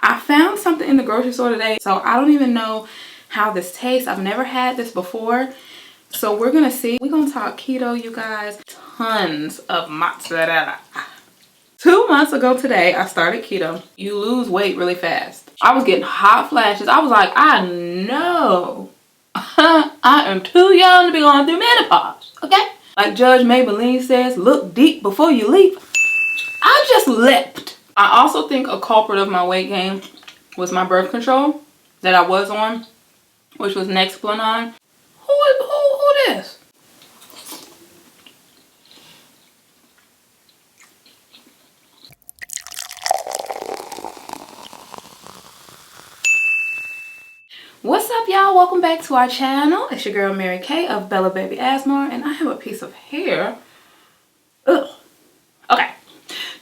I found something in the grocery store today, so I don't even know how this tastes. I've never had this before, so we're gonna see. We're gonna talk keto, you guys. Tons of mozzarella. 2 months ago today, I started keto. You lose weight really fast. I was getting hot flashes. I was like, I know I am too young to be going through menopause, okay? Like Judge Maybelline says, look deep before you leap. I just leapt. I also think a culprit of my weight gain was my birth control that I was on, which was Nexplanon. Who this? What's up, y'all? Welcome back to our channel. It's your girl Mary Kay of bellababyasmr, and I have a piece of hair. Ugh. Okay.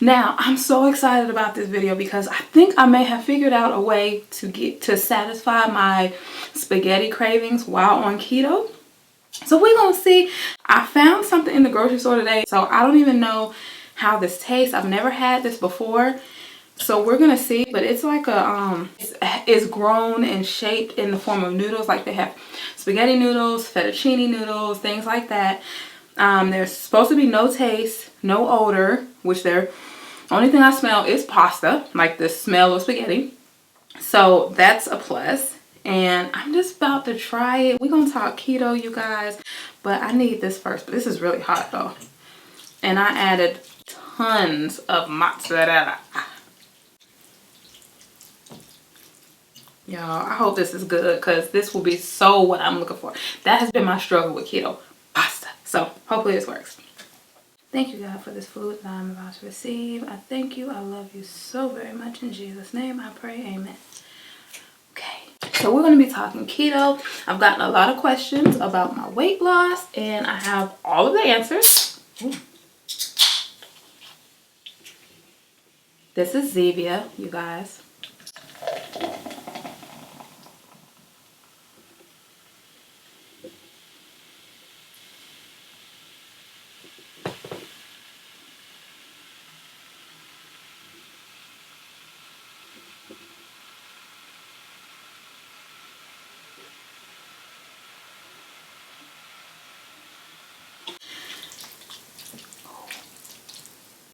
Now, I'm so excited about this video because I think I may have figured out a way to satisfy my spaghetti cravings while on keto. So we're gonna see. I found something in the grocery store today, so I don't even know how this tastes. I've never had this before, so we're gonna see. But it's like a it's grown and shaped in the form of noodles. Like they have spaghetti noodles, fettuccine noodles, things like that. There's supposed to be no taste, no odor, which the only thing I smell is pasta, like the smell of spaghetti. So that's a plus. And I'm just about to try it. We're gonna talk keto, you guys, but I need this first. But this is really hot though. And I added tons of mozzarella. Y'all, I hope this is good because this will be so what I'm looking for. That has been my struggle with keto, pasta. So hopefully this works. Thank you, God, for this food that I'm about to receive. I thank you. I love you so very much. In Jesus' name I pray, amen. Okay, so we're going to be talking keto. I've gotten a lot of questions about my weight loss, and I have all of the answers. Ooh. This is Zevia, you guys.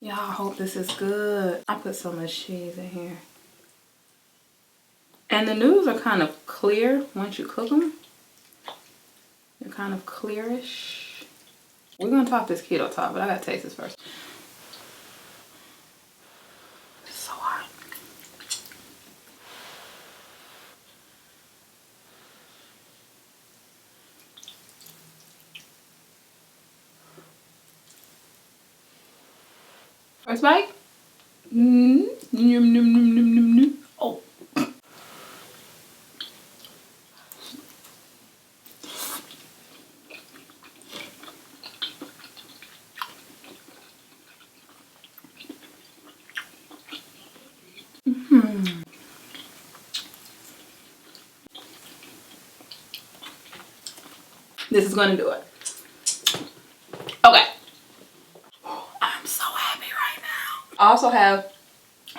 Y'all, I hope this is good. I put so much cheese in here. And the noodles are kind of clear once you cook them. They're kind of clearish. We're going to talk this keto talk, but I got to taste this first. It's so hot. First bite. Oh. This is going to do it. Okay. I'm so happy right now. I also have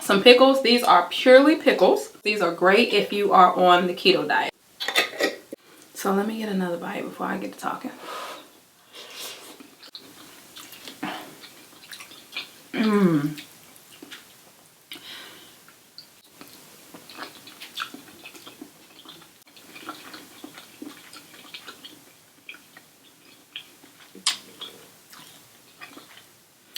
some pickles. These are purely pickles. These are great if you are on the keto diet. So let me get another bite before I get to talking.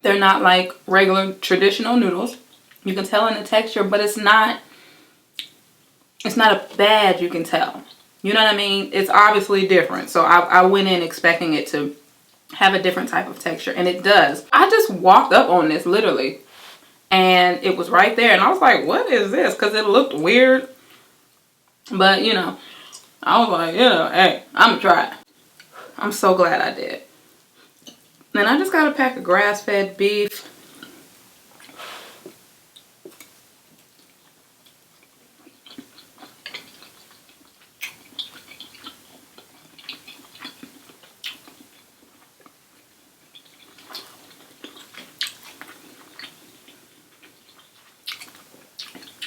They're not like regular traditional noodles. You can tell in the texture, but it's not a bad, you can tell. You know what I mean? It's obviously different. So I went in expecting it to have a different type of texture, and it does. I just walked up on this literally, and it was right there, and I was like, what is this? Because it looked weird. But, you know, I was like, yeah, hey, I'm going to try it. I'm so glad I did. Then I just got a pack of grass-fed beef.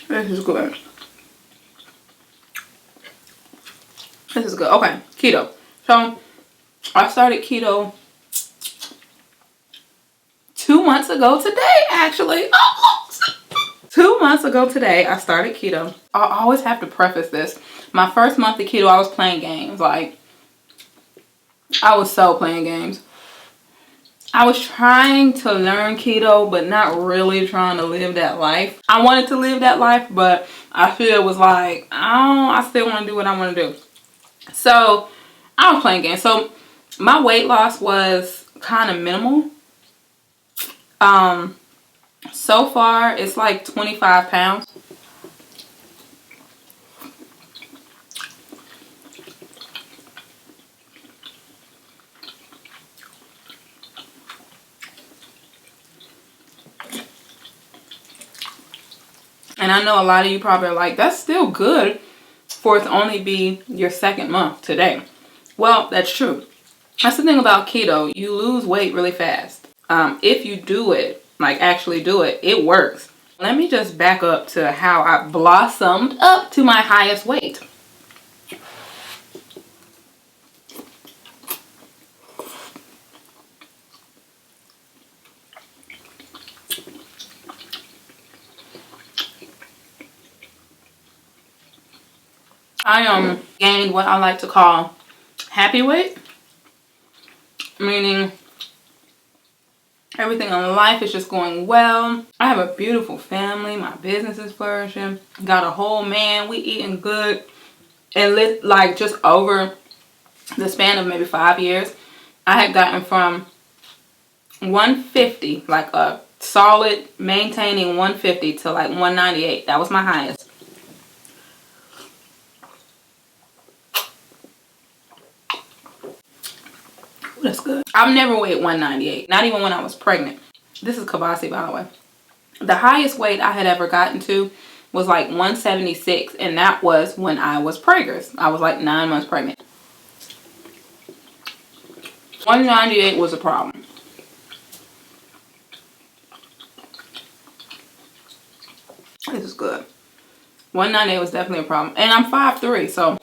This is good. This is good. Okay, keto. So I started keto 2 months ago today, actually. 2 months ago today, I started keto. I always have to preface this. My first month of keto, I was playing games. Like, I was so playing games. I was trying to learn keto, but not really trying to live that life. I wanted to live that life, but I feel it was like, I still want to do what I want to do. So, I was playing games. So, my weight loss was kind of minimal. So far, it's like 25 pounds. And I know a lot of you probably are like, that's still good for it to only be your second month today. Well, that's true. That's the thing about keto. You lose weight really fast. If you do it, like actually do it, it works. Let me just back up to how I blossomed up to my highest weight. I gained what I like to call happy weight, meaning everything in life is just going well. I have a beautiful family. My business is flourishing. Got a whole man. We eating good. And like just over the span of maybe 5 years, I had gotten from 150, like a solid maintaining 150 to like 198. That was my highest. Ooh, that's good. I've never weighed 198, not even when I was pregnant. This is Kabasi, by the way. The highest weight I had ever gotten to was like 176, and that was when I was preggers. I was like 9 months pregnant. 198 was a problem. This is good. 198 was definitely a problem. And I'm 5'3", so.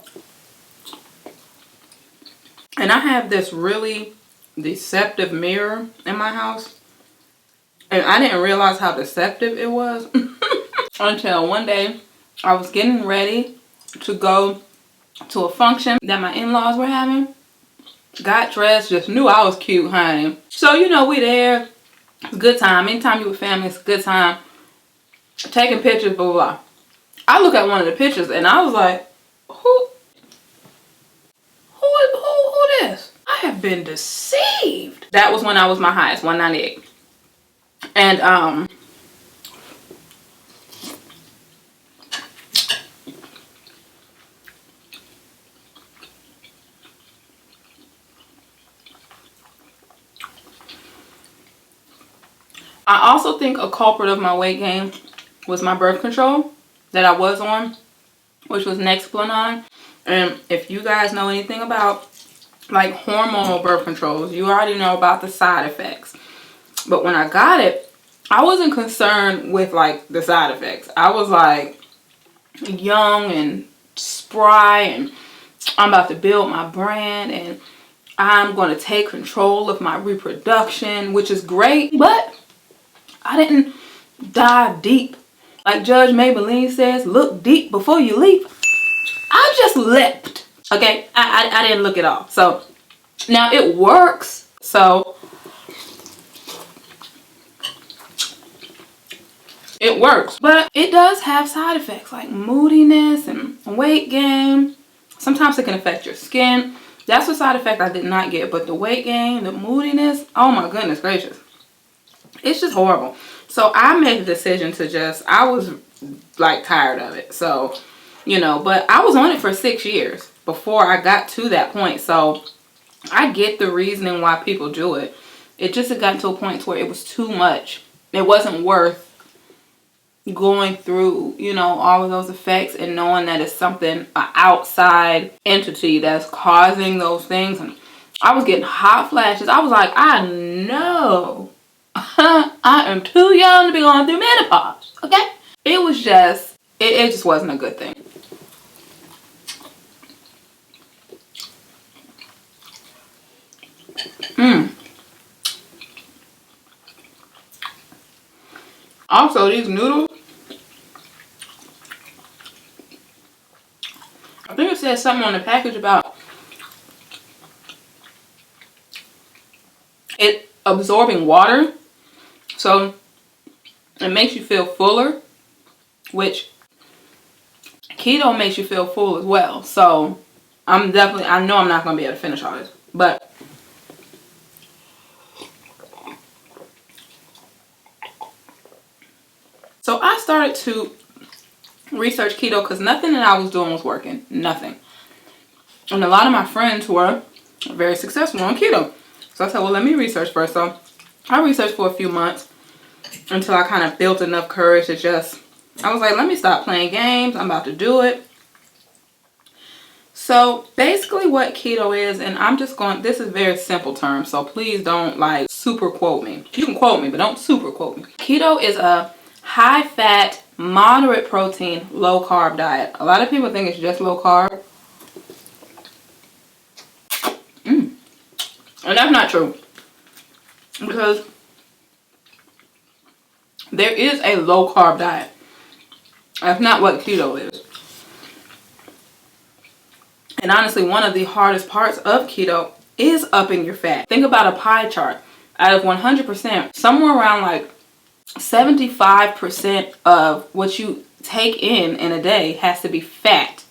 And I have this really deceptive mirror in my house. And I didn't realize how deceptive it was until one day I was getting ready to go to a function that my in-laws were having. Got dressed, just knew I was cute, honey. So, you know, we there. It's a good time. Anytime you with family, it's a good time. Taking pictures, blah, blah, blah. I look at one of the pictures and I was like, who this? I have been deceived. That was when I was my highest, 198. And, I also think a culprit of my weight gain was my birth control that I was on, which was Nexplanon. And if you guys know anything about like hormonal birth controls, you already know about the side effects. But when I got it, I wasn't concerned with like the side effects. I was like young and spry, and I'm about to build my brand, and I'm going to take control of my reproduction, which is great. But I didn't dive deep. Like Judge Maybelline says, look deep before you leap. I just leapt. Okay, I didn't look at all. So now it works. So it works, but it does have side effects like moodiness and weight gain. Sometimes it can affect your skin. That's a side effect I did not get, but the weight gain, the moodiness, oh my goodness gracious. It's just horrible. So I made the decision to I was like tired of it. So, you know, but I was on it for 6 years before I got to that point. So I get the reasoning why people do it. It just had gotten to a point where it was too much. It wasn't worth going through, you know, all of those effects and knowing that it's something, an outside entity that's causing those things. And I was getting hot flashes. I was like, I know I am too young to be going through menopause. Okay? It was just, it just wasn't a good thing. Also, these noodles, I think it says something on the package about it absorbing water. So it makes you feel fuller, which keto makes you feel full as well. So I know I'm not going to be able to finish all this. But so I started to research keto because nothing that I was doing was working. Nothing. And a lot of my friends were very successful on keto. So I said, well, let me research first. So I researched for a few months until I kind of built enough courage to just, I was like, let me stop playing games. I'm about to do it. So basically what keto is, and I'm just going, this is very simple terms, so please don't like super quote me. You can quote me, but don't super quote me. Keto is a high fat, moderate protein, low carb diet. A lot of people think it's just low carb. And that's not true. Because there is a low carb diet. That's not what keto is. And honestly, one of the hardest parts of keto is upping your fat. Think about a pie chart. Out of 100%, somewhere around like 75% of what you take in a day has to be fat.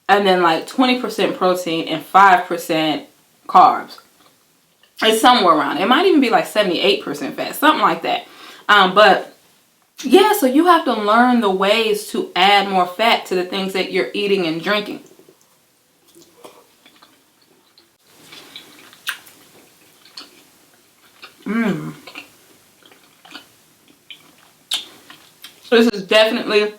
And then like 20% protein and 5% carbs. It's somewhere around. It might even be like 78% fat, something like that. But yeah, so you have to learn the ways to add more fat to the things that you're eating and drinking. This is definitely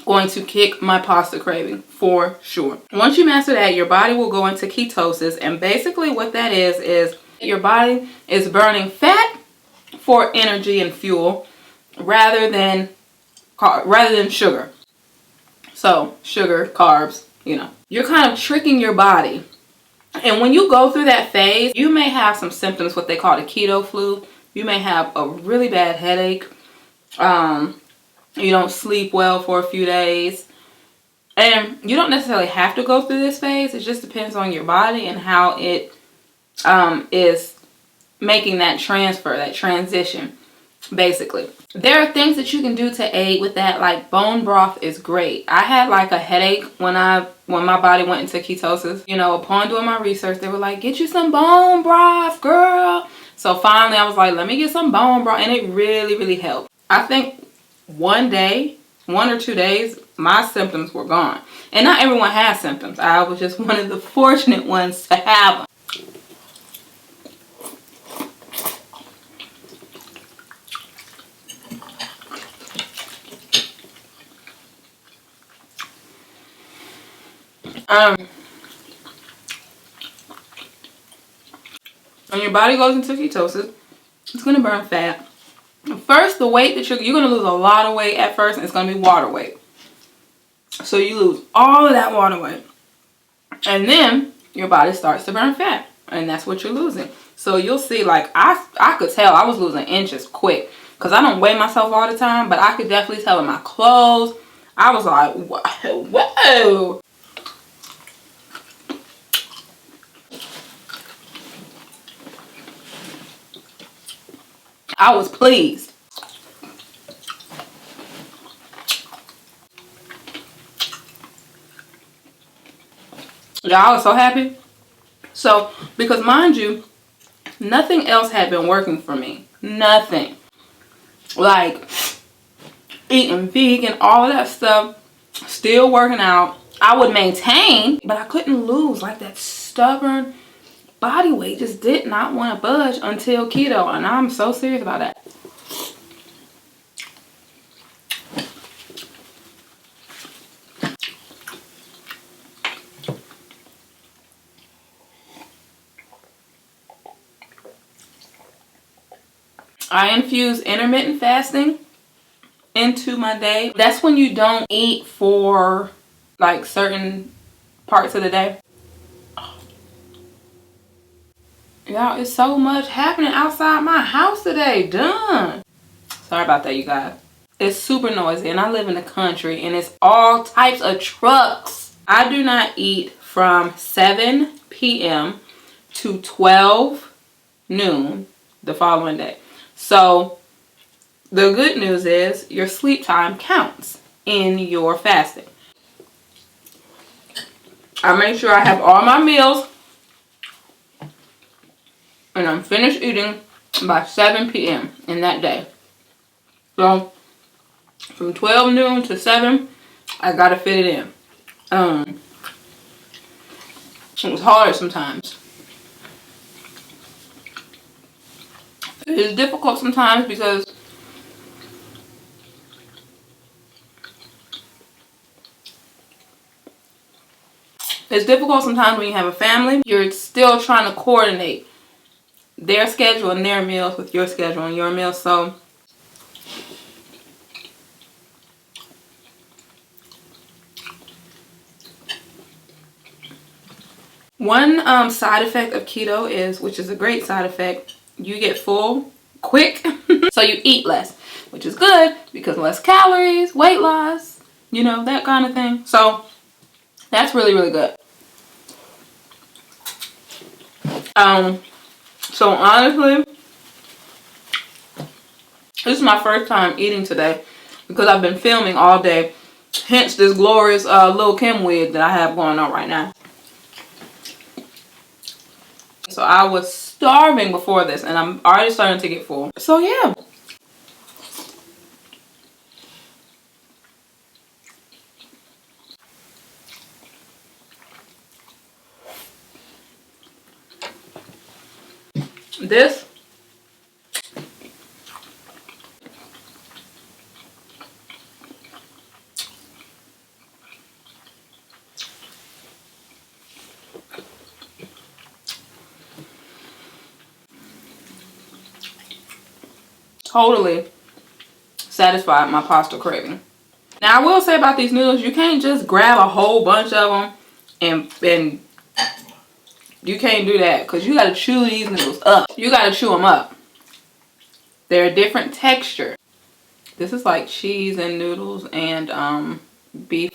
going to kick my pasta craving for sure. Once you master that, your body will go into ketosis, and basically what that is your body is burning fat for energy and fuel rather than sugar. So sugar, carbs, you know. You're kind of tricking your body. And when you go through that phase, you may have some symptoms, what they call the keto flu. You may have a really bad headache. You don't sleep well for a few days. And you don't necessarily have to go through this phase. It just depends on your body and how it is making that transfer, that transition, basically. There are things that you can do to aid with that, like bone broth is great. I had like a headache when my body went into ketosis. You know, upon doing my research, they were like, get you some bone broth, girl. So finally I was like, let me get some bone broth, and it really, really helped. I think one or 2 days, my symptoms were gone. And not everyone has symptoms. I was just one of the fortunate ones to have them. When your body goes into ketosis, it's going to burn fat. First, the weight that you're going to lose a lot of weight at first, and it's going to be water weight. So you lose all of that water weight. And then your body starts to burn fat. And that's what you're losing. So you'll see, like, I could tell I was losing inches quick. Because I don't weigh myself all the time. But I could definitely tell in my clothes. I was like, whoa. I was pleased. Y'all, I was so happy. So, because mind you, nothing else had been working for me. Nothing. Like, eating vegan, all of that stuff, still working out. I would maintain, but I couldn't lose. Like, that stubborn body weight just did not want to budge until keto. And I'm so serious about that. I infuse intermittent fasting into my day. That's when you don't eat for like certain parts of the day. Y'all, it's so much happening outside my house today. Done. So Sorry about that, you guys. It's super noisy, and I live in the country, and it's all types of trucks. I do not eat from 7 p.m. to 12 noon the following day. So the good news is your sleep time counts in your fasting. I make sure I have all my meals and I'm finished eating by 7 p.m. in that day. So from 12 noon to 7, I gotta fit it in. It was hard sometimes. It is difficult sometimes because it's difficult sometimes when you have a family. You're still trying to coordinate their schedule and their meals with your schedule and your meals. So one side effect of keto is, which is a great side effect, you get full quick. So you eat less, which is good because less calories, weight loss, you know, that kind of thing. So that's really, really good. So honestly, this is my first time eating today because I've been filming all day. Hence this glorious Lil' Kim wig that I have going on right now. So I was starving before this and I'm already starting to get full. So yeah. This totally satisfied my pasta craving. Now I will say about these noodles, you can't just grab a whole bunch of them and you can't do that because you got to chew these noodles up. You got to chew them up. They're a different texture. This is like cheese and noodles and beef.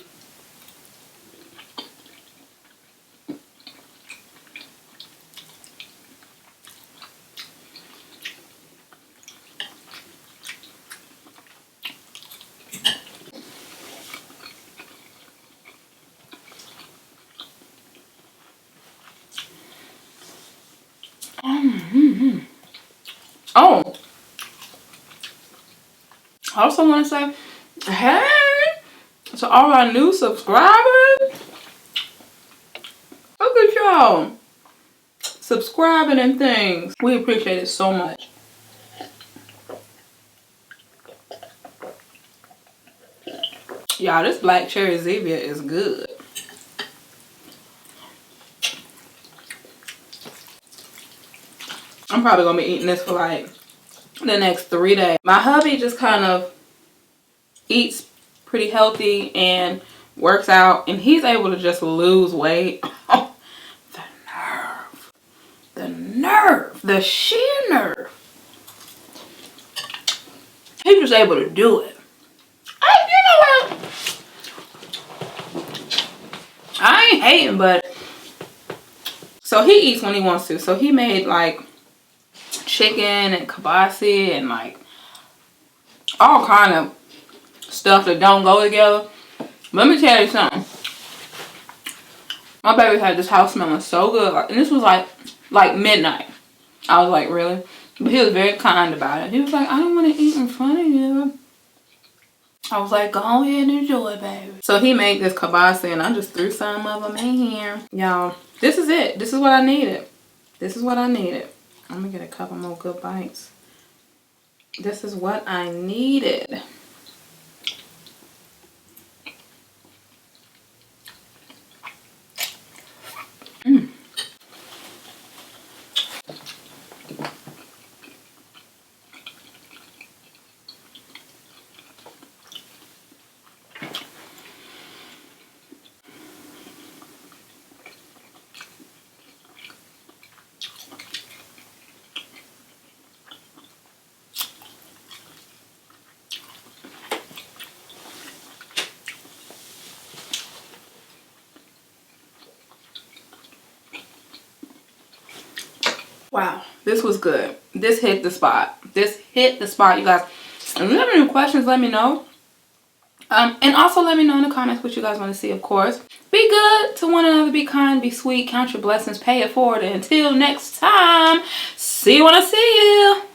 Oh, I also want to say, hey, to all our new subscribers. Look at y'all subscribing and things. We appreciate it so much. Y'all, this black cherry Zevia is good. I'm probably going to be eating this for like the next 3 days. My hubby just kind of eats pretty healthy and works out, and he's able to just lose weight. Oh, the nerve. The nerve. The sheer nerve. He was able to do it. You know what? I ain't hating, but so he eats when he wants to. So he made like chicken and kibasi and like all kind of stuff that don't go together. Let me tell you something. My baby had this house smelling so good, and this was like midnight. I was like, really? But he was very kind about it. He was like, I don't want to eat in front of you. I was like, go ahead and enjoy it, baby. So he made this kibasi, and I just threw some of them in here. Y'all, this is it. This is what I needed. This is what I needed. I'm going to get a couple more good bites. This is what I needed. Wow, this was good. This hit the spot. This hit the spot, you guys. If you have any questions, let me know. And also let me know in the comments what you guys want to see, of course. Be good to one another. Be kind. Be sweet. Count your blessings. Pay it forward. And until next time, see you when I see you.